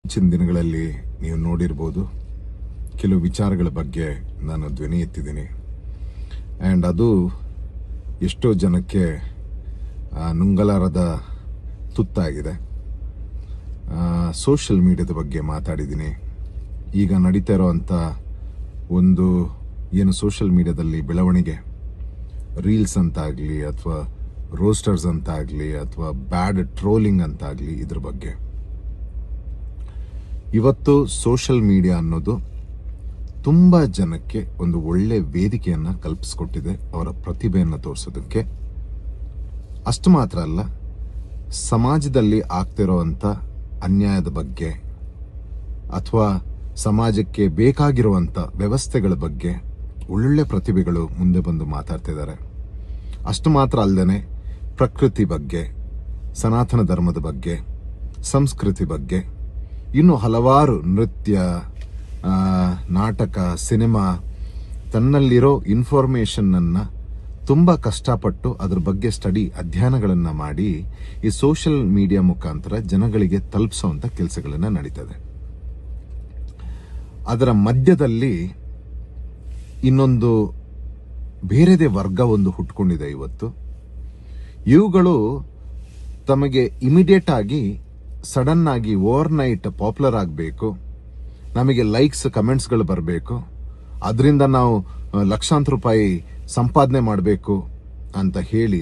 ಹೆಚ್ಚಿನ ದಿನಗಳಲ್ಲಿ ನೀವು ನೋಡಿರ್ಬೋದು ಕೆಲವು ವಿಚಾರಗಳ ಬಗ್ಗೆ ನಾನು ಧ್ವನಿ ಎತ್ತಿದ್ದೀನಿ. ಆ್ಯಂಡ್ ಅದು ಎಷ್ಟೋ ಜನಕ್ಕೆ ನುಂಗಲಾರದ ತುತ್ತಾಗಿದೆ. ಸೋಷಿಯಲ್ ಮೀಡಿಯಾದ ಬಗ್ಗೆ ಮಾತಾಡಿದ್ದೀನಿ. ಈಗ ನಡೀತಾ ಇರೋವಂಥ ಒಂದು ಏನು ಸೋಷಿಯಲ್ ಮೀಡಿಯಾದಲ್ಲಿ ಬೆಳವಣಿಗೆ, ರೀಲ್ಸ್ ಅಂತಾಗಲಿ ಅಥವಾ ರೋಸ್ಟರ್ಸ್ ಅಂತಾಗಲಿ ಅಥವಾ ಬ್ಯಾಡ್ ಟ್ರೋಲಿಂಗ್ ಅಂತಾಗಲಿ, ಇದ್ರ ಬಗ್ಗೆ ಇವತ್ತು ಸೋಷಿಯಲ್ ಮೀಡಿಯಾ ಅನ್ನೋದು ತುಂಬ ಜನಕ್ಕೆ ಒಂದು ಒಳ್ಳೆ ವೇದಿಕೆಯನ್ನು ಕಲ್ಪಿಸ್ಕೊಟ್ಟಿದೆ ಅವರ ಪ್ರತಿಭೆಯನ್ನು ತೋರಿಸೋದಕ್ಕೆ. ಅಷ್ಟು ಮಾತ್ರ ಅಲ್ಲ, ಸಮಾಜದಲ್ಲಿ ಆಗ್ತಿರೋವಂಥ ಅನ್ಯಾಯದ ಬಗ್ಗೆ ಅಥವಾ ಸಮಾಜಕ್ಕೆ ಬೇಕಾಗಿರುವಂಥ ವ್ಯವಸ್ಥೆಗಳ ಬಗ್ಗೆ ಒಳ್ಳೊಳ್ಳೆ ಪ್ರತಿಭೆಗಳು ಮುಂದೆ ಬಂದು ಮಾತಾಡ್ತಿದ್ದಾರೆ. ಅಷ್ಟು ಮಾತ್ರ ಅಲ್ಲದೆ ಪ್ರಕೃತಿ ಬಗ್ಗೆ, ಸನಾತನ ಧರ್ಮದ ಬಗ್ಗೆ, ಸಂಸ್ಕೃತಿ ಬಗ್ಗೆ, ಇನ್ನು ಹಲವಾರು ನೃತ್ಯ, ನಾಟಕ, ಸಿನಿಮಾ, ತನ್ನಲ್ಲಿರೋ ಇನ್ಫಾರ್ಮೇಷನ್ನನ್ನು ತುಂಬ ಕಷ್ಟಪಟ್ಟು ಅದ್ರ ಬಗ್ಗೆ ಅಧ್ಯಯನಗಳನ್ನು ಮಾಡಿ ಈ ಸೋಷಿಯಲ್ ಮೀಡಿಯಾ ಮುಖಾಂತರ ಜನಗಳಿಗೆ ತಲುಪಿಸುವಂಥ ಕೆಲಸಗಳನ್ನು ನಡೀತದೆ. ಅದರ ಮಧ್ಯದಲ್ಲಿ ಇನ್ನೊಂದು ಬೇರೆದೇ ವರ್ಗ ಒಂದು ಹುಟ್ಕೊಂಡಿದೆ ಇವತ್ತು. ಇವುಗಳು ತಮಗೆ ಇಮಿಡಿಯೇಟ್ ಆಗಿ ಸಡನ್ ಆಗಿ ಓವರ್ ನೈಟ್ ಪಾಪ್ಯುಲರ್ ಆಗಬೇಕು, ನಮಗೆ ಲೈಕ್ಸ್ ಕಮೆಂಟ್ಸ್ಗಳು ಬರಬೇಕು, ಅದರಿಂದ ನಾವು ಲಕ್ಷಾಂತರ ರೂಪಾಯಿ ಸಂಪಾದನೆ ಮಾಡಬೇಕು ಅಂತ ಹೇಳಿ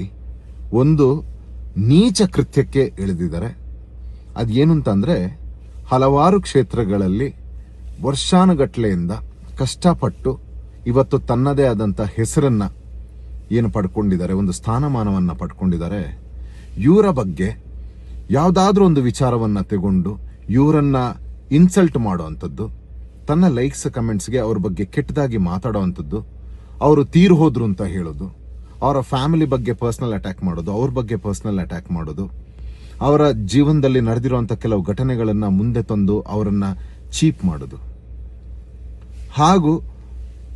ಒಂದು ನೀಚ ಕೃತ್ಯಕ್ಕೆ ಇಳಿದಿದ್ದಾರೆ. ಅದೇನು ಅಂತಂದ್ರೆ, ಹಲವಾರು ಕ್ಷೇತ್ರಗಳಲ್ಲಿ ವರ್ಷಾನುಗಟ್ಲೆಯಿಂದ ಕಷ್ಟಪಟ್ಟು ಇವತ್ತು ತನ್ನದೇ ಆದಂಥ ಹೆಸರನ್ನ ಏನು ಪಡ್ಕೊಂಡಿದ್ದಾರೆ, ಒಂದು ಸ್ಥಾನಮಾನವನ್ನು ಪಡ್ಕೊಂಡಿದ್ದಾರೆ. ಇವರ ಬಗ್ಗೆ ಯಾವುದಾದ್ರೂ ಒಂದು ವಿಚಾರವನ್ನು ತಗೊಂಡು ಇವರನ್ನ ಇನ್ಸಲ್ಟ್ ಮಾಡುವಂಥದ್ದು, ತನ್ನ ಲೈಕ್ಸ್ ಕಮೆಂಟ್ಸ್ಗೆ ಅವ್ರ ಬಗ್ಗೆ ಕೆಟ್ಟದಾಗಿ ಮಾತಾಡೋವಂಥದ್ದು, ಅವರು ತೀರು ಹೋದ್ರು ಅಂತ ಹೇಳೋದು, ಅವರ ಫ್ಯಾಮಿಲಿ ಬಗ್ಗೆ ಪರ್ಸನಲ್ ಅಟ್ಯಾಕ್ ಮಾಡೋದು, ಅವ್ರ ಬಗ್ಗೆ ಪರ್ಸನಲ್ ಅಟ್ಯಾಕ್ ಮಾಡೋದು, ಅವರ ಜೀವನದಲ್ಲಿ ನಡೆದಿರುವಂಥ ಕೆಲವು ಘಟನೆಗಳನ್ನು ಮುಂದೆ ತಂದು ಅವರನ್ನ ಚೀಪ್ ಮಾಡೋದು, ಹಾಗೂ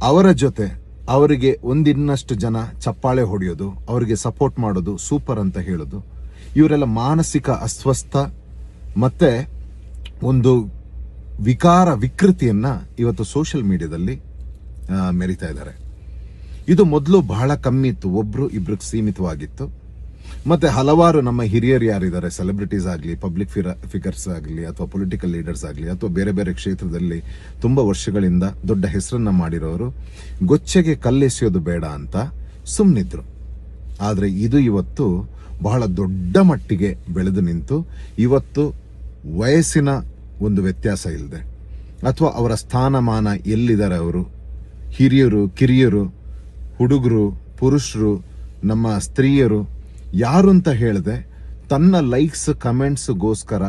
ಅವರ ಜೊತೆ ಅವರಿಗೆ ಒಂದಿನ್ನಷ್ಟು ಜನ ಚಪ್ಪಾಳೆ ಹೊಡೆಯೋದು, ಅವರಿಗೆ ಸಪೋರ್ಟ್ ಮಾಡೋದು, ಸೂಪರ್ ಅಂತ ಹೇಳೋದು. ಇವರೆಲ್ಲ ಮಾನಸಿಕ ಅಸ್ವಸ್ಥ ಮತ್ತೆ ಒಂದು ವಿಕೃತಿಯನ್ನ ಇವತ್ತು ಸೋಷಿಯಲ್ ಮೀಡಿಯಾದಲ್ಲಿ ಮೆರಿತಾ ಇದ್ದಾರೆ. ಇದು ಮೊದಲು ಬಹಳ ಕಮ್ಮಿ ಇತ್ತು, ಒಬ್ರು ಇಬ್ರಿಗೆ ಸೀಮಿತವಾಗಿತ್ತು. ಮತ್ತೆ ಹಲವಾರು ನಮ್ಮ ಹಿರಿಯರು ಯಾರಿದ್ದಾರೆ, ಸೆಲೆಬ್ರಿಟೀಸ್ ಆಗಲಿ, ಪಬ್ಲಿಕ್ ಫಿಗರ್ಸ್ ಆಗಲಿ, ಅಥವಾ ಪೊಲಿಟಿಕಲ್ ಲೀಡರ್ಸ್ ಆಗಲಿ, ಅಥವಾ ಬೇರೆ ಬೇರೆ ಕ್ಷೇತ್ರದಲ್ಲಿ ತುಂಬಾ ವರ್ಷಗಳಿಂದ ದೊಡ್ಡ ಹೆಸರನ್ನ ಮಾಡಿರೋರು ಗೊಚ್ಚೆಗೆ ಕಲ್ಲೆಸೆಯೋದು ಬೇಡ ಅಂತ ಸುಮ್ಮನಿದ್ರು. ಆದ್ರೆ ಇದು ಇವತ್ತು ಬಹಳ ದೊಡ್ಡ ಮಟ್ಟಿಗೆ ಬೆಳೆದು ನಿಂತು ಇವತ್ತು ವಯಸ್ಸಿನ ಒಂದು ವ್ಯತ್ಯಾಸ ಇಲ್ಲದೆ ಅಥವಾ ಅವರ ಸ್ಥಾನಮಾನ ಎಲ್ಲಿದ್ದಾರೆ, ಅವರು ಹಿರಿಯರು, ಕಿರಿಯರು, ಹುಡುಗರು, ಪುರುಷರು, ನಮ್ಮ ಸ್ತ್ರೀಯರು, ಯಾರು ಅಂತ ಹೇಳದೆ ತನ್ನ ಲೈಕ್ಸ್ ಕಮೆಂಟ್ಸ್ಗೋಸ್ಕರ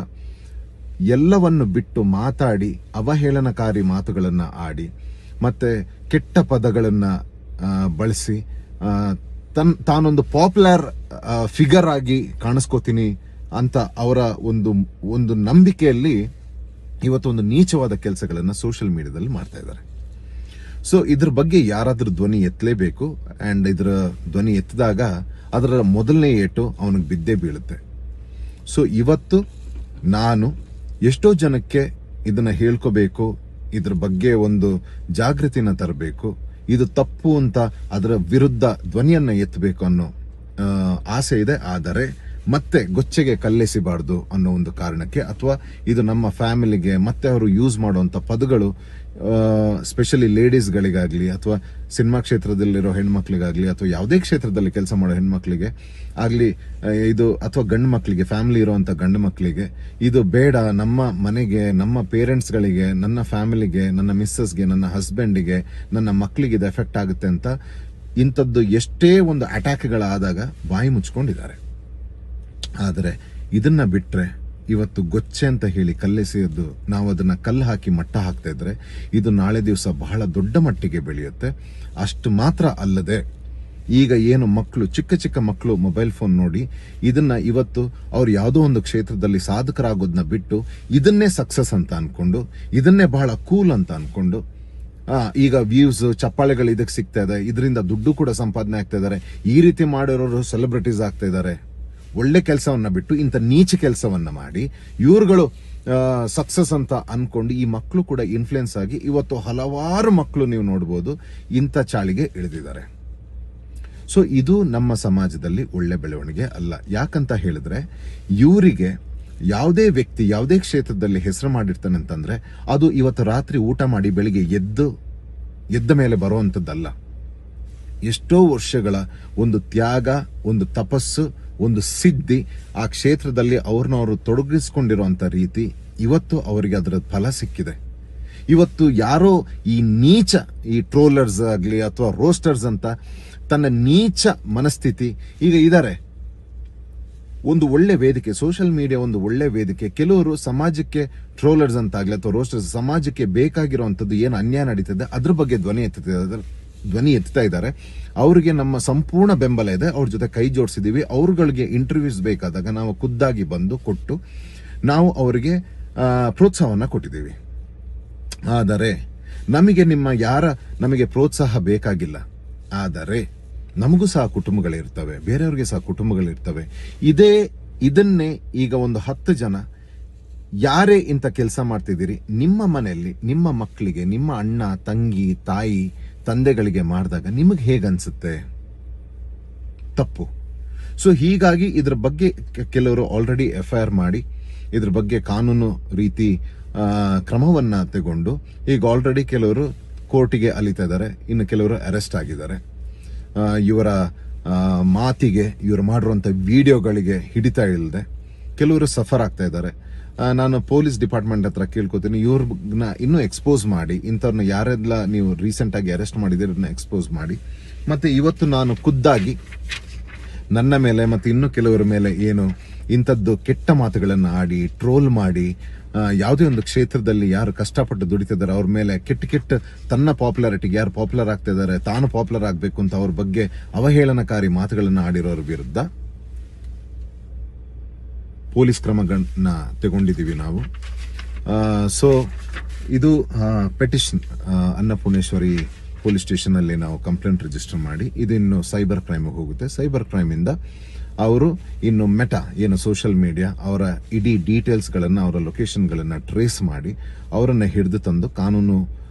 ಎಲ್ಲವನ್ನು ಬಿಟ್ಟು ಮಾತಾಡಿ ಅವಹೇಳನಕಾರಿ ಮಾತುಗಳನ್ನು ಆಡಿ ಮತ್ತೆ ಕೆಟ್ಟ ಪದಗಳನ್ನು ಬಳಸಿ ತಾನೊಂದು ಪಾಪ್ಯುಲರ್ ಫಿಗರ್ ಆಗಿ ಕಾಣಿಸ್ಕೋತೀನಿ ಅಂತ ಅವರ ಒಂದು ನಂಬಿಕೆಯಲ್ಲಿ ಇವತ್ತು ಒಂದು ನೀಚವಾದ ಕೆಲಸಗಳನ್ನು ಸೋಷಿಯಲ್ ಮೀಡಿಯಾದಲ್ಲಿ ಮಾಡ್ತಾ ಇದ್ದಾರೆ. ಸೊ ಇದ್ರ ಬಗ್ಗೆ ಯಾರಾದ್ರೂ ಧ್ವನಿ ಎತ್ತಲೇಬೇಕು. ಅಂಡ್ ಇದರ ಧ್ವನಿ ಎತ್ತಿದಾಗ ಅದರ ಮೊದಲನೇ ಏಟು ಅವನಿಗೆ ಬಿದ್ದೇ ಬೀಳುತ್ತೆ. ಸೊ ಇವತ್ತು ನಾನು ಎಷ್ಟೋ ಜನಕ್ಕೆ ಇದನ್ನ ಹೇಳ್ಕೋಬೇಕು, ಇದ್ರ ಬಗ್ಗೆ ಒಂದು ಜಾಗೃತಿನ ತರಬೇಕು, ಇದು ತಪ್ಪು ಅಂತ ಅದರ ವಿರುದ್ಧ ಧ್ವನಿಯನ್ನ ಎತ್ತಬೇಕು ಅನ್ನೋ ಆಸೆ ಇದೆ. ಆದರೆ ಮತ್ತೆ ಗೊಚ್ಚೆಗೆ ಕಲ್ಲೆಸಿಬಾರ್ದು ಅನ್ನೋ ಒಂದು ಕಾರಣಕ್ಕೆ, ಅಥವಾ ಇದು ನಮ್ಮ ಫ್ಯಾಮಿಲಿಗೆ ಮತ್ತೆ ಅವರು ಯೂಸ್ ಮಾಡುವಂತ ಪದಗಳು ಸ್ಪೆಷಲಿ ಲೇಡೀಸ್ಗಳಿಗಾಗ್ಲಿ ಅಥವಾ ಸಿನಿಮಾ ಕ್ಷೇತ್ರದಲ್ಲಿರೋ ಹೆಣ್ಮಕ್ಳಿಗಾಗ್ಲಿ ಅಥವಾ ಯಾವುದೇ ಕ್ಷೇತ್ರದಲ್ಲಿ ಕೆಲಸ ಮಾಡೋ ಹೆಣ್ಮಕ್ಳಿಗೆ ಆಗ್ಲಿ ಇದು, ಅಥವಾ ಗಂಡು ಮಕ್ಕಳಿಗೆ, ಫ್ಯಾಮಿಲಿ ಇರುವಂತ ಗಂಡು ಮಕ್ಕಳಿಗೆ ಇದು ಬೇಡ, ನಮ್ಮ ಮನೆಗೆ, ನಮ್ಮ ಪೇರೆಂಟ್ಸ್ಗಳಿಗೆ, ನನ್ನ ಫ್ಯಾಮಿಲಿಗೆ, ನನ್ನ ಮಿಸ್ಸಸ್ಗೆ, ನನ್ನ ಹಸ್ಬೆಂಡಿಗೆ, ನನ್ನ ಮಕ್ಕಳಿಗೆ ಇದು ಎಫೆಕ್ಟ್ ಆಗುತ್ತೆ ಅಂತ ಇಂಥದ್ದು ಎಷ್ಟೇ ಒಂದು ಅಟ್ಯಾಕ್ಗಳಾದಾಗ ಬಾಯಿ ಮುಚ್ಕೊಂಡಿದ್ದಾರೆ. ಆದರೆ ಇದನ್ನ ಬಿಟ್ರೆ ಇವತ್ತು ಗೊಚ್ಚೆ ಅಂತ ಹೇಳಿ ಕಲ್ಲೆಸೆಯೋದು, ನಾವು ಅದನ್ನ ಕಲ್ಲು ಹಾಕಿ ಮಟ್ಟ ಹಾಕ್ತಾ ಇದ್ರೆ ಇದು ನಾಳೆ ದಿವಸ ಬಹಳ ದೊಡ್ಡ ಮಟ್ಟಿಗೆ ಬೆಳೆಯುತ್ತೆ. ಅಷ್ಟು ಮಾತ್ರ ಅಲ್ಲದೆ ಈಗ ಏನು ಮಕ್ಕಳು, ಚಿಕ್ಕ ಚಿಕ್ಕ ಮಕ್ಕಳು ಮೊಬೈಲ್ ಫೋನ್ ನೋಡಿ ಇದನ್ನ ಇವತ್ತು ಅವ್ರು ಯಾವುದೋ ಒಂದು ಕ್ಷೇತ್ರದಲ್ಲಿ ಸಾಧಕರಾಗೋದನ್ನ ಬಿಟ್ಟು ಇದನ್ನೇ ಸಕ್ಸಸ್ ಅಂತ ಅನ್ಕೊಂಡು, ಇದನ್ನೇ ಬಹಳ ಕೂಲ್ ಅಂತ ಅನ್ಕೊಂಡು ಈಗ ವ್ಯೂಸ್, ಚಪ್ಪಾಳೆಗಳು ಇದಕ್ಕೆ ಸಿಗ್ತಾ ಇದೆ, ಇದರಿಂದ ದುಡ್ಡು ಕೂಡ ಸಂಪಾದನೆ ಆಗ್ತಾ ಇದ್ದಾರೆ. ಈ ರೀತಿ ಮಾಡಿರೋರು ಸೆಲೆಬ್ರಿಟೀಸ್ ಆಗ್ತಾ ಇದ್ದಾರೆ. ಒಳ್ಳೆ ಕೆಲಸವನ್ನ ಬಿಟ್ಟು ಇಂಥ ನೀಚ ಕೆಲಸವನ್ನ ಮಾಡಿ ಇವ್ರುಗಳು ಸಕ್ಸಸ್ ಅಂತ ಅನ್ಕೊಂಡು ಈ ಮಕ್ಕಳು ಕೂಡ ಇನ್ಫ್ಲುಯೆನ್ಸ್ ಆಗಿ ಇವತ್ತು ಹಲವಾರು ಮಕ್ಕಳು ನೀವು ನೋಡ್ಬೋದು ಇಂಥ ಚಾಳಿಗೆ ಇಳಿದಿದ್ದಾರೆ. ಸೊ ಇದು ನಮ್ಮ ಸಮಾಜದಲ್ಲಿ ಒಳ್ಳೆ ಬೆಳವಣಿಗೆ ಅಲ್ಲ. ಯಾಕಂತ ಹೇಳಿದ್ರೆ ಇವರಿಗೆ ಯಾವುದೇ ವ್ಯಕ್ತಿ ಯಾವುದೇ ಕ್ಷೇತ್ರದಲ್ಲಿ ಹೆಸರು ಮಾಡಿರ್ತಾನೆ ಅಂತಂದ್ರೆ ಅದು ಇವತ್ತು ರಾತ್ರಿ ಊಟ ಮಾಡಿ ಬೆಳಿಗ್ಗೆ ಎದ್ದ ಮೇಲೆ ಬರುವಂಥದ್ದಲ್ಲ. ಎಷ್ಟೋ ವರ್ಷಗಳ ಒಂದು ತ್ಯಾಗ, ಒಂದು ತಪಸ್ಸು, ಒಂದು ಸಿದ್ಧಿ, ಆ ಕ್ಷೇತ್ರದಲ್ಲಿ ಅವ್ರನ್ನವರು ತೊಡಗಿಸ್ಕೊಂಡಿರುವಂತ ರೀತಿ ಇವತ್ತು ಅವರಿಗೆ ಅದರ ಫಲ ಸಿಕ್ಕಿದೆ. ಇವತ್ತು ಯಾರೋ ಈ ನೀಚ ಈ ಟ್ರೋಲರ್ಸ್ ಆಗಲಿ ಅಥವಾ ರೋಸ್ಟರ್ಸ್ ಅಂತ ತನ್ನ ನೀಚ ಮನಸ್ಥಿತಿ ಈಗ ಇದ್ದಾರೆ. ಒಂದು ಒಳ್ಳೆ ವೇದಿಕೆ, ಸೋಷಿಯಲ್ ಮೀಡಿಯಾ ಒಂದು ಒಳ್ಳೆ ವೇದಿಕೆ. ಕೆಲವರು ಸಮಾಜಕ್ಕೆ ಟ್ರೋಲರ್ಸ್ ಅಂತ ಆಗ್ಲಿ ಅಥವಾ ರೋಸ್ಟರ್ಸ್ ಸಮಾಜಕ್ಕೆ ಬೇಕಾಗಿರುವಂತದ್ದು ಏನು ಅನ್ಯಾಯ ನಡೀತದೆ ಅದ್ರ ಬಗ್ಗೆ ಧ್ವನಿ ಎತ್ತಾ ಇದ್ದಾರೆ. ಅವರಿಗೆ ನಮ್ಮ ಸಂಪೂರ್ಣ ಬೆಂಬಲ ಇದೆ. ಅವ್ರ ಜೊತೆ ಕೈ ಜೋಡಿಸಿದೀವಿ. ಅವ್ರಗಳಿಗೆ ಇಂಟರ್ವ್ಯೂಸ್ ಬೇಕಾದಾಗ ನಾವು ಖುದ್ದಾಗಿ ಬಂದು ಕೊಟ್ಟು ನಾವು ಅವರಿಗೆ ಪ್ರೋತ್ಸಾಹವನ್ನ ಕೊಟ್ಟಿದ್ದೀವಿ. ಆದರೆ ನಮಗೆ ಪ್ರೋತ್ಸಾಹ ಬೇಕಾಗಿಲ್ಲ. ಆದರೆ ನಮಗೂ ಸಹ ಕುಟುಂಬಗಳಿರ್ತವೆ, ಬೇರೆಯವ್ರಿಗೆ ಸಹ ಕುಟುಂಬಗಳಿರ್ತವೆ. ಇದನ್ನೇ ಈಗ ಒಂದು 10 ಜನ ಯಾರೇ ಇಂಥ ಕೆಲಸ ಮಾಡ್ತಿದ್ದೀರಿ ನಿಮ್ಮ ಮನೆಯಲ್ಲಿ ನಿಮ್ಮ ಮಕ್ಕಳಿಗೆ, ನಿಮ್ಮ ಅಣ್ಣ, ತಂಗಿ, ತಾಯಿ, ತಂದೆಗಳಿಗೆ ಮಾಡಿದಾಗ ನಿಮಗೆ ಹೇಗನ್ಸುತ್ತೆ? ತಪ್ಪು. ಸೊ ಹೀಗಾಗಿ ಇದ್ರ ಬಗ್ಗೆ ಕೆಲವರು ಆಲ್ರೆಡಿ FIR ಮಾಡಿ ಇದ್ರ ಬಗ್ಗೆ ಕಾನೂನು ರೀತಿ ಕ್ರಮವನ್ನ ತಗೊಂಡು ಈಗ ಆಲ್ರೆಡಿ ಕೆಲವರು ಕೋರ್ಟಿಗೆ ಅಲಿತಾ ಇದ್ದಾರೆ, ಇನ್ನು ಕೆಲವರು ಅರೆಸ್ಟ್ ಆಗಿದ್ದಾರೆ. ಇವರ ಮಾತಿಗೆ, ಇವರು ಮಾಡಿರುವಂತ ವಿಡಿಯೋಗಳಿಗೆ ಹಿಡಿತಾ ಇಲ್ಲದೆ ಕೆಲವರು ಸಫರ್ ಆಗ್ತಾ ಇದ್ದಾರೆ. ನಾನು ಪೊಲೀಸ್ ಡಿಪಾರ್ಟ್ಮೆಂಟ್ ಹತ್ರ ಕೇಳ್ಕೊತೀನಿ, ಇವ್ರನ್ನ ಇನ್ನೂ ಎಕ್ಸ್ಪೋಸ್ ಮಾಡಿ, ಇಂಥವ್ರನ್ನ ಯಾರೆಲ್ಲ ನೀವು ರೀಸೆಂಟ್ ಆಗಿ ಅರೆಸ್ಟ್ ಮಾಡಿದಿರನ್ನ ಎಕ್ಸ್ಪೋಸ್ ಮಾಡಿ. ಮತ್ತೆ ಇವತ್ತು ನಾನು ಖುದ್ದಾಗಿ ನನ್ನ ಮೇಲೆ ಮತ್ತೆ ಇನ್ನು ಕೆಲವರ ಮೇಲೆ ಏನು ಇಂಥದ್ದು ಕೆಟ್ಟ ಮಾತುಗಳನ್ನು ಆಡಿ ಟ್ರೋಲ್ ಮಾಡಿ ಯಾವುದೇ ಒಂದು ಕ್ಷೇತ್ರದಲ್ಲಿ ಯಾರು ಕಷ್ಟಪಟ್ಟು ದುಡಿತಿದ್ದಾರೆ ಅವ್ರ ಮೇಲೆ ಕೆಟ್ಟ ತನ್ನ ಪಾಪ್ಯುಲಾರಿಟಿಗೆ ಯಾರು ಪಾಪ್ಯುಲರ್ ಆಗ್ತಾ ಇದ್ದಾರೆ, ತಾನು ಪಾಪ್ಯುಲರ್ ಆಗಬೇಕು ಅಂತ ಅವ್ರ ಬಗ್ಗೆ ಅವಹೇಳನಕಾರಿ ಮಾತುಗಳನ್ನು ಆಡಿರೋರ ವಿರುದ್ಧ ಪೊಲೀಸ್ ಕ್ರಮಗಳನ್ನ ತಗೊಂಡಿದ್ದೀವಿ ನಾವು. ಸೊ ಇದು ಪೆಟಿಷನ್ ಅನ್ನಪೂರ್ಣೇಶ್ವರಿ ಪೊಲೀಸ್ ಸ್ಟೇಷನ್ ಅಲ್ಲಿ ನಾವು ಕಂಪ್ಲೇಂಟ್ ರಿಜಿಸ್ಟರ್ ಮಾಡಿ ಇದಿನ್ನು ಸೈಬರ್ ಕ್ರೈಮ್ ಹೋಗುತ್ತೆ. ಸೈಬರ್ ಕ್ರೈಮ್ ಇಂದ ಅವರು ಇನ್ನು ಮೆಟಾ ಏನು ಸೋಷಿಯಲ್ ಮೀಡಿಯಾ ಅವರ ಇಡೀ ಡೀಟೇಲ್ಸ್ ಗಳನ್ನ, ಅವರ ಲೊಕೇಶನ್ ಗಳನ್ನ ಟ್ರೇಸ್ ಮಾಡಿ ಅವರನ್ನ ಹಿಡಿದು ತಂದು ಕಾನೂನು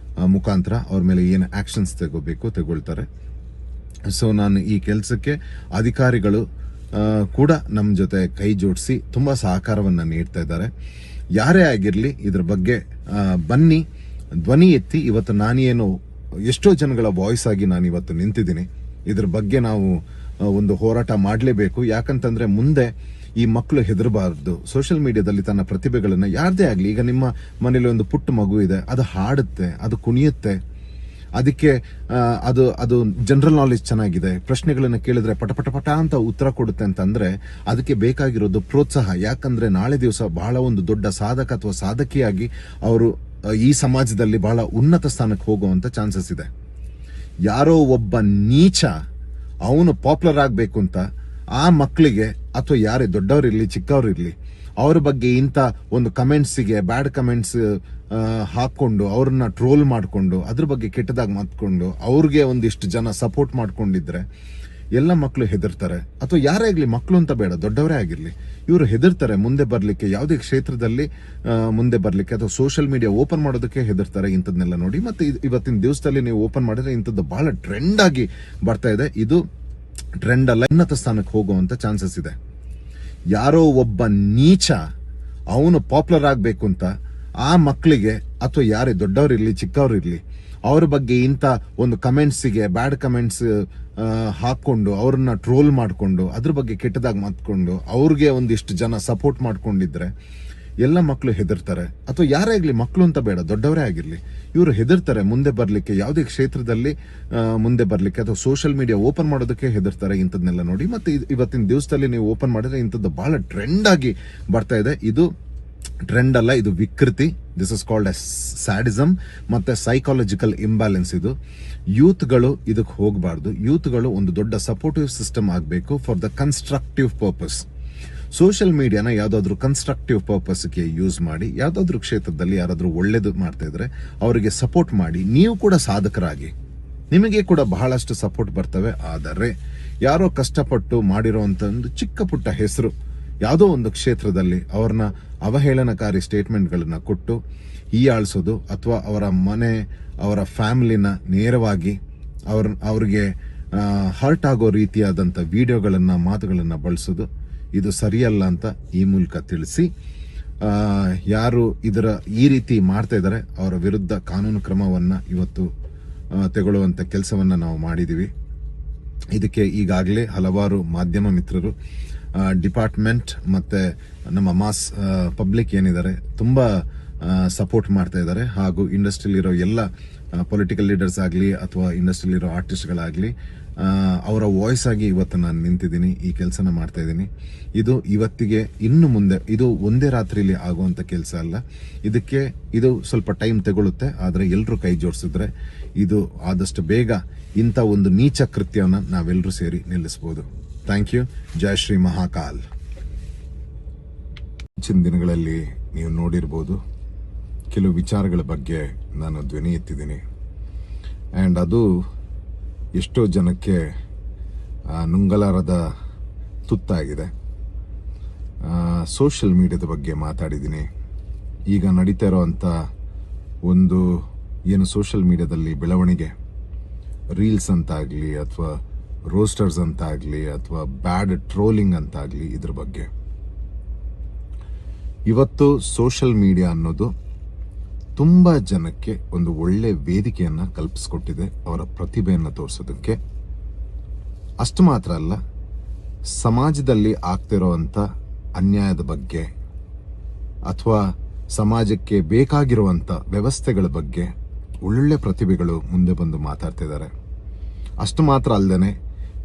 ಮುಖಾಂತರ ಅವ್ರ ಮೇಲೆ ಏನು ಆಕ್ಷನ್ಸ್ ತಗೊಳ್ತಾರೆ. ಸೊ ನಾನು ಈ ಕೆಲಸಕ್ಕೆ ಅಧಿಕಾರಿಗಳು ಕೂಡ ನಮ್ಮ ಜೊತೆ ಕೈ ಜೋಡಿಸಿ ತುಂಬಾ ಸಹಕಾರವನ್ನ ನೀಡ್ತಾ ಇದ್ದಾರೆ. ಯಾರೇ ಆಗಿರ್ಲಿ ಇದ್ರ ಬಗ್ಗೆ ಬನ್ನಿ, ಧ್ವನಿ ಎತ್ತಿ. ಇವತ್ತು ನಾನೇನು ಎಷ್ಟೋ ಜನಗಳ ವಾಯ್ಸ್ ಆಗಿ ನಾನು ಇವತ್ತು ನಿಂತಿದ್ದೀನಿ. ಇದ್ರ ಬಗ್ಗೆ ನಾವು ಒಂದು ಹೋರಾಟ ಮಾಡಲೇಬೇಕು. ಯಾಕಂತಂದ್ರೆ ಮುಂದೆ ಈ ಮಕ್ಕಳು ಹೆದರಬಾರದು. ಸೋಷಿಯಲ್ ಮೀಡಿಯಾದಲ್ಲಿ ತನ್ನ ಪ್ರತಿಭೆಗಳನ್ನ ಯಾರದೇ ಆಗ್ಲಿ, ಈಗ ನಿಮ್ಮ ಮನೇಲಿ ಒಂದು ಪುಟ್ಟ ಮಗು ಇದೆ, ಅದು ಹಾಡುತ್ತೆ, ಅದು ಕುಣಿಯುತ್ತೆ, ಅದಕ್ಕೆ ಅದು ಜನರಲ್ ನಾಲೆಜ್ ಚೆನ್ನಾಗಿದೆ, ಪ್ರಶ್ನೆಗಳನ್ನ ಕೇಳಿದ್ರೆ ಪಟ ಅಂತ ಉತ್ತರ ಕೊಡುತ್ತೆ ಅಂತಂದ್ರೆ ಅದಕ್ಕೆ ಬೇಕಾಗಿರೋದು ಪ್ರೋತ್ಸಾಹ. ಯಾಕಂದ್ರೆ ನಾಳೆ ದಿವಸ ಬಹಳ ಒಂದು ದೊಡ್ಡ ಸಾಧಕ ಅಥವಾ ಸಾಧಕಿಯಾಗಿ ಅವರು ಈ ಸಮಾಜದಲ್ಲಿ ಬಹಳ ಉನ್ನತ ಸ್ಥಾನಕ್ಕೆ ಹೋಗುವಂತ ಚಾನ್ಸಸ್ ಇದೆ. ಯಾರೋ ಒಬ್ಬ ನೀಚ ಅವನು ಪಾಪ್ಯುಲರ್ ಆಗ್ಬೇಕು ಅಂತ ಆ ಮಕ್ಕಳಿಗೆ ಅಥವಾ ಯಾರೇ ದೊಡ್ಡವರಿರ್ಲಿ ಚಿಕ್ಕವರಿರ್ಲಿ ಅವ್ರ ಬಗ್ಗೆ ಇಂಥ ಒಂದು ಕಮೆಂಟ್ಸಿಗೆ ಬ್ಯಾಡ್ ಕಮೆಂಟ್ಸ್ ಹಾಕೊಂಡು ಅವ್ರನ್ನ ಟ್ರೋಲ್ ಮಾಡ್ಕೊಂಡು ಅದ್ರ ಬಗ್ಗೆ ಕೆಟ್ಟದಾಗಿ ಮಾತ್ಕೊಂಡು ಅವ್ರಿಗೆ ಒಂದಿಷ್ಟು ಜನ ಸಪೋರ್ಟ್ ಮಾಡ್ಕೊಂಡಿದ್ರೆ ಎಲ್ಲ ಮಕ್ಕಳು ಹೆದರ್ತಾರೆ. ಅಥವಾ ಯಾರೇ ಆಗ್ಲಿ, ಮಕ್ಕಳು ಅಂತ ಬೇಡ, ದೊಡ್ಡವರೇ ಆಗಿರ್ಲಿ, ಇವರು ಹೆದರ್ತಾರೆ ಮುಂದೆ ಬರ್ಲಿಕ್ಕೆ, ಯಾವುದೇ ಕ್ಷೇತ್ರದಲ್ಲಿ ಮುಂದೆ ಬರ್ಲಿಕ್ಕೆ ಅಥವಾ ಸೋಷಿಯಲ್ ಮೀಡಿಯಾ ಓಪನ್ ಮಾಡೋದಕ್ಕೆ ಹೆದರ್ತಾರೆ. ಇಂಥದ್ನೆಲ್ಲ ನೋಡಿ ಮತ್ತೆ ಇವತ್ತಿನ ದಿವಸದಲ್ಲಿ ನೀವು ಓಪನ್ ಮಾಡಿದ್ರೆ ಇಂಥದ್ದು ಬಹಳ ಟ್ರೆಂಡ್ ಆಗಿ ಬರ್ತಾ ಇದೆ. ಇದು ಟ್ರೆಂಡ್ ಅಲ್ಲ, ಉನ್ನತ ಸ್ಥಾನಕ್ಕೆ ಹೋಗುವಂತ ಚಾನ್ಸಸ್ ಇದೆ. ಯಾರೋ ಒಬ್ಬ ನೀಚ ಅವನು ಪಾಪ್ಯುಲರ್ ಆಗ್ಬೇಕು ಅಂತ ಆ ಮಕ್ಕಳಿಗೆ ಅಥವಾ ಯಾರೇ ದೊಡ್ಡವರಿರ್ಲಿ ಚಿಕ್ಕವರಿರ್ಲಿ ಅವ್ರ ಬಗ್ಗೆ ಇಂಥ ಒಂದು ಕಮೆಂಟ್ಸಿಗೆ ಬ್ಯಾಡ್ ಕಮೆಂಟ್ಸ್ ಹಾಕೊಂಡು ಅವ್ರನ್ನ ಟ್ರೋಲ್ ಮಾಡ್ಕೊಂಡು ಅದ್ರ ಬಗ್ಗೆ ಕೆಟ್ಟದಾಗಿ ಮಾತ್ಕೊಂಡು ಅವ್ರಿಗೆ ಒಂದಿಷ್ಟು ಜನ ಸಪೋರ್ಟ್ ಮಾಡ್ಕೊಂಡಿದ್ರೆ ಎಲ್ಲ ಮಕ್ಕಳು ಹೆದರ್ತಾರೆ. ಅಥವಾ ಯಾರೇ ಆಗ್ಲಿ, ಮಕ್ಕಳು ಅಂತ ಬೇಡ, ದೊಡ್ಡವರೇ ಆಗಿರ್ಲಿ, ಇವರು ಹೆದರ್ತಾರೆ ಮುಂದೆ ಬರ್ಲಿಕ್ಕೆ, ಯಾವುದೇ ಕ್ಷೇತ್ರದಲ್ಲಿ ಮುಂದೆ ಬರ್ಲಿಕ್ಕೆ ಅಥವಾ ಸೋಷಿಯಲ್ ಮೀಡಿಯಾ ಓಪನ್ ಮಾಡೋದಕ್ಕೆ ಹೆದರ್ತಾರೆ. ಇಂಥದ್ನೆಲ್ಲ ನೋಡಿ ಮತ್ತೆ ಇವತ್ತಿನ ದಿವಸದಲ್ಲಿ ನೀವು ಓಪನ್ ಮಾಡಿದ್ರೆ ಇಂಥದ್ದು ಬಹಳ ಟ್ರೆಂಡ್ ಆಗಿ ಬರ್ತಾ ಇದೆ. ಇದು ಟ್ರೆಂಡ್ ಅಲ್ಲ, ಇದು ವಿಕೃತಿ. This is called a sadism ಮತ್ತೆ ಸೈಕಾಲಜಿಕಲ್ ಇಂಬ್ಯಾಲೆನ್ಸ್. ಇದು ಯೂತ್ಗಳು ಇದಕ್ಕೆ ಹೋಗಬಾರ್ದು. ಯೂತ್ಗಳು ಒಂದು ದೊಡ್ಡ ಸಪೋರ್ಟಿವ್ ಸಿಸ್ಟಮ್ ಆಗಬೇಕು for the constructive purpose. Social ಮೀಡಿಯಾನ ಯಾವ್ದಾದ್ರು ಕನ್ಸ್ಟ್ರಕ್ಟಿವ್ ಪರ್ಪಸ್ಗೆ ಯೂಸ್ ಮಾಡಿ, ಯಾವ್ದಾದ್ರು ಕ್ಷೇತ್ರದಲ್ಲಿ ಯಾರಾದ್ರೂ ಒಳ್ಳೇದು ಮಾಡ್ತಾ ಇದ್ರೆ ಅವರಿಗೆ ಸಪೋರ್ಟ್ ಮಾಡಿ. ನೀವು ಕೂಡ ಸಾಧಕರಾಗಿ, ನಿಮಗೆ ಕೂಡ ಬಹಳಷ್ಟು ಸಪೋರ್ಟ್ ಬರ್ತವೆ. ಆದರೆ ಯಾರೋ ಕಷ್ಟಪಟ್ಟು ಮಾಡಿರೋಂತ ಒಂದು ಚಿಕ್ಕ ಪುಟ್ಟ ಹೆಸರು ಯಾವುದೋ ಒಂದು ಕ್ಷೇತ್ರದಲ್ಲಿ ಅವ್ರನ್ನ ಅವಹೇಳನಕಾರಿ ಸ್ಟೇಟ್ಮೆಂಟ್ಗಳನ್ನ ಕೊಟ್ಟು ಹೀಯಾಳಿಸೋದು ಅಥವಾ ಅವರ ಫ್ಯಾಮಿಲಿನ ನೇರವಾಗಿ ಅವ್ರಿಗೆ ಹರ್ಟ್ ಆಗೋ ರೀತಿಯಾದಂಥ ವಿಡಿಯೋಗಳನ್ನ ಮಾತುಗಳನ್ನ ಬಳಸೋದು ಇದು ಸರಿಯಲ್ಲ ಅಂತ ಈ ಮೂಲಕ ತಿಳಿಸಿ ಯಾರು ಈ ರೀತಿ ಮಾಡ್ತಾ ಇದ್ದಾರೆ ಅವರ ವಿರುದ್ಧ ಕಾನೂನು ಕ್ರಮವನ್ನ ಇವತ್ತು ತಗೊಳ್ಳುವಂತ ಕೆಲಸವನ್ನ ನಾವು ಮಾಡಿದೀವಿ. ಇದಕ್ಕೆ ಈಗಾಗಲೇ ಹಲವಾರು ಮಾಧ್ಯಮ ಮಿತ್ರರು, ಡಿಪಾರ್ಟ್ಮೆಂಟ್ ಮತ್ತೆ ನಮ್ಮ ಮಾಸ್ ಪಬ್ಲಿಕ್ ಏನಿದ್ದಾರೆ ತುಂಬಾ ಸಪೋರ್ಟ್ ಮಾಡ್ತಾ ಇದ್ದಾರೆ. ಹಾಗೂ ಇಂಡಸ್ಟ್ರಿಯಲ್ಲಿರೋ ಎಲ್ಲ ಪೊಲಿಟಿಕಲ್ ಲೀಡರ್ಸ್ ಆಗಲಿ ಅಥವಾ ಇಂಡಸ್ಟ್ರಿಯಲ್ಲಿರೋ ಆರ್ಟಿಸ್ಟ್ಗಳಾಗಲಿ ಅವರ ವಾಯ್ಸ್ ಆಗಿ ಇವತ್ತು ನಾನು ನಿಂತಿದ್ದೀನಿ, ಈ ಕೆಲಸನ ಮಾಡ್ತಾ ಇದ್ದೀನಿ. ಇದು ಇವತ್ತಿಗೆ ಇನ್ನು ಮುಂದೆ ಇದು ಒಂದೇ ರಾತ್ರಿಯಲ್ಲಿ ಆಗುವಂತ ಕೆಲಸ ಅಲ್ಲ. ಇದು ಸ್ವಲ್ಪ ಟೈಮ್ ತಗೊಳ್ಳುತ್ತೆ. ಆದರೆ ಎಲ್ಲರೂ ಕೈ ಜೋಡಿಸಿದ್ರೆ ಇದು ಆದಷ್ಟು ಬೇಗ ಇಂಥ ಒಂದು ನೀಚ ಕೃತ್ಯವನ್ನು ನಾವೆಲ್ಲರೂ ಸೇರಿ ನಿಲ್ಲಿಸಬಹುದು. Thank you. ಜೈ ಶ್ರೀ ಮಹಾಕಾಲ್. ಹೆಚ್ಚಿನ ದಿನಗಳಲ್ಲಿ ನೀವು ನೋಡಿರ್ಬೋದು ಕೆಲವು ವಿಚಾರಗಳ ಬಗ್ಗೆ ನಾನು ಧ್ವನಿ ಎತ್ತಿದ್ದೀನಿ. ಆ್ಯಂಡ್ ಅದು ಎಷ್ಟೋ ಜನಕ್ಕೆ ನುಂಗಲಾರದ ತುತ್ತಾಗಿದೆ. ಸೋಷಿಯಲ್ ಮೀಡಿಯಾದ ಬಗ್ಗೆ ಮಾತಾಡಿದ್ದೀನಿ. ಈಗ ನಡೀತಾ ಇರೋವಂಥ ಒಂದು ಏನು ಸೋಷಿಯಲ್ ಮೀಡಿಯಾದಲ್ಲಿ ಬೆಳವಣಿಗೆ, ರೀಲ್ಸ್ ಅಂತಾಗಲಿ ಅಥವಾ ರೋಸ್ಟರ್ಸ್ ಅಂತಾಗಲಿ ಅಥವಾ ಬ್ಯಾಡ್ ಟ್ರೋಲಿಂಗ್ ಅಂತಾಗಲಿ, ಇದ್ರ ಬಗ್ಗೆ ಇವತ್ತು ಸೋಷಿಯಲ್ ಮೀಡಿಯಾ ಅನ್ನೋದು ತುಂಬ ಜನಕ್ಕೆ ಒಂದು ಒಳ್ಳೆ ವೇದಿಕೆಯನ್ನು ಕಲ್ಪಿಸ್ಕೊಟ್ಟಿದೆ ಅವರ ಪ್ರತಿಭೆಯನ್ನು ತೋರಿಸೋದಕ್ಕೆ. ಅಷ್ಟು ಮಾತ್ರ ಅಲ್ಲ, ಸಮಾಜದಲ್ಲಿ ಆಗ್ತಿರೋವಂಥ ಅನ್ಯಾಯದ ಬಗ್ಗೆ ಅಥವಾ ಸಮಾಜಕ್ಕೆ ಬೇಕಾಗಿರುವಂಥ ವ್ಯವಸ್ಥೆಗಳ ಬಗ್ಗೆ ಒಳ್ಳೊಳ್ಳೆ ಪ್ರತಿಭೆಗಳು ಮುಂದೆ ಬಂದು ಮಾತಾಡ್ತಿದ್ದಾರೆ. ಅಷ್ಟು ಮಾತ್ರ ಅಲ್ಲದೆ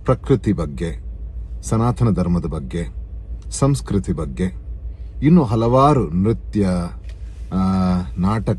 ಪ್ರಕೃತಿ ಬಗ್ಗೆ, ಸನಾತನ ಧರ್ಮದ ಬಗ್ಗೆ, ಸಂಸ್ಕೃತಿ ಬಗ್ಗೆ, ಇನ್ನು ಹಲವಾರು ನೃತ್ಯ, ನಾಟಕ